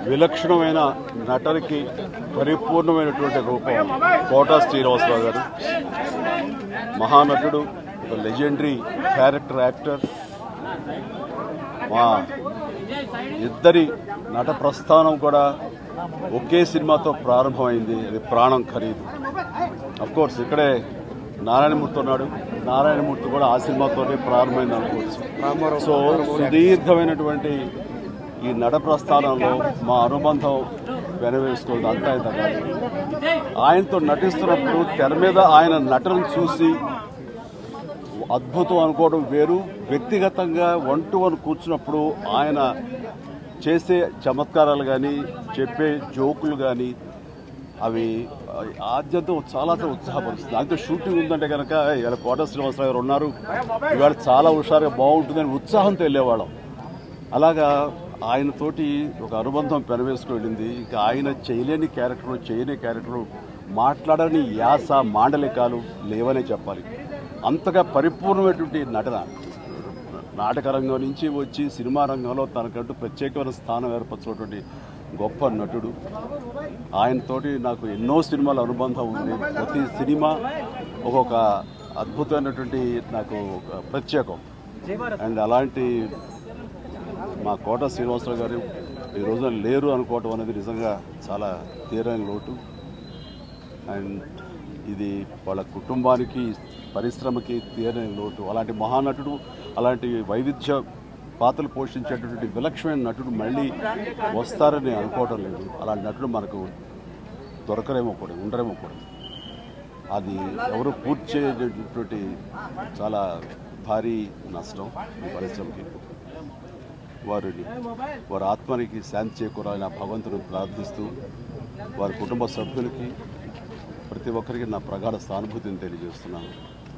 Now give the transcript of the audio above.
విలక్షణమైన నటనకి పరిపూర్ణమైనటువంటి రూపం కోటా శ్రీనివాసరావు గారు. మహానటుడు, ఒక లెజెండరీ క్యారెక్టర్ యాక్టర్. మా ఇద్దరి నట ప్రస్థానం కూడా ఒకే సినిమాతో ప్రారంభమైంది. అది ప్రాణం ఖరీదు. అఫ్కోర్స్ ఇక్కడే నారాయణమూర్తి ఉన్నాడు. నారాయణమూర్తి కూడా ఆ సినిమాతోనే ప్రారంభమైంది అనుకోవచ్చు. సో సుదీర్ఘమైనటువంటి ఈ నట ప్రస్థానంలో మా అనుబంధం వెనవేసుకోవద్దు. అంతా ఇంత కాదు. ఆయనతో నటిస్తున్నప్పుడు తెర మీద ఆయన నటనను చూసి అద్భుతం అనుకోవడం వేరు. వ్యక్తిగతంగా 1-to-1 కూర్చున్నప్పుడు ఆయన చేసే చమత్కారాలు కానీ, చెప్పే జోకులు కానీ అవి ఆద్యంతో చాలా ఉత్సాహపరుస్తుంది. ఆయనతో షూటింగ్ ఉందంటే కనుక ఇలా కోటా శ్రీనివాసరావు గారు ఉన్నారు, ఇవాళ చాలా హుషారుగా బాగుంటుందని ఉత్సాహంతో వెళ్ళేవాళ్ళం. అలాగా ఆయనతోటి ఒక అనుబంధం పెనవేసుకు వెళ్ళింది. ఇంకా ఆయన చేయలేని క్యారెక్టర్లు, చేయని క్యారెక్టర్లు, మాట్లాడని యాస, మాండలికాలు లేవనే చెప్పాలి. అంతగా పరిపూర్ణమైనటువంటి నటన. నాటక రంగం నుంచి వచ్చి సినిమా రంగంలో తనకంటూ ప్రత్యేకమైన స్థానం ఏర్పరచినటువంటి గొప్ప నటుడు. ఆయనతోటి నాకు ఎన్నో సినిమాల అనుబంధం ఉంది. ప్రతి సినిమా ఒక్కొక్క అద్భుతమైనటువంటి నాకు ప్రత్యేకం. అండ్ అలాంటి మా కోటా శ్రీనివాసరావు గారు ఈ రోజున లేరు అనుకోవటం అనేది నిజంగా చాలా తీరని లోటు. అండ్ ఇది వాళ్ళ కుటుంబానికి, పరిశ్రమకి తీరని లోటు. అలాంటి మహానటుడు, అలాంటి వైవిధ్య పాత్రలు పోషించేటటువంటి విలక్షణమైన నటుడు మళ్ళీ వస్తారని అనుకోవటం లేదు. అలాంటి నటుడు మనకు దొరకరేమో కూడా, ఉండరేమో కూడా. అది ఎవరు పూర్తి చేయటువంటి చాలా భారీ నష్టం ఈ పరిశ్రమకి. వారి ఆత్మనికి శాంతి చేకూరాలని ఆ భగవంతుని ప్రార్థిస్తూ, వారి కుటుంబ సభ్యులకి, ప్రతి ఒక్కరికి నా ప్రగాఢ సానుభూతిని తెలియజేస్తున్నాను.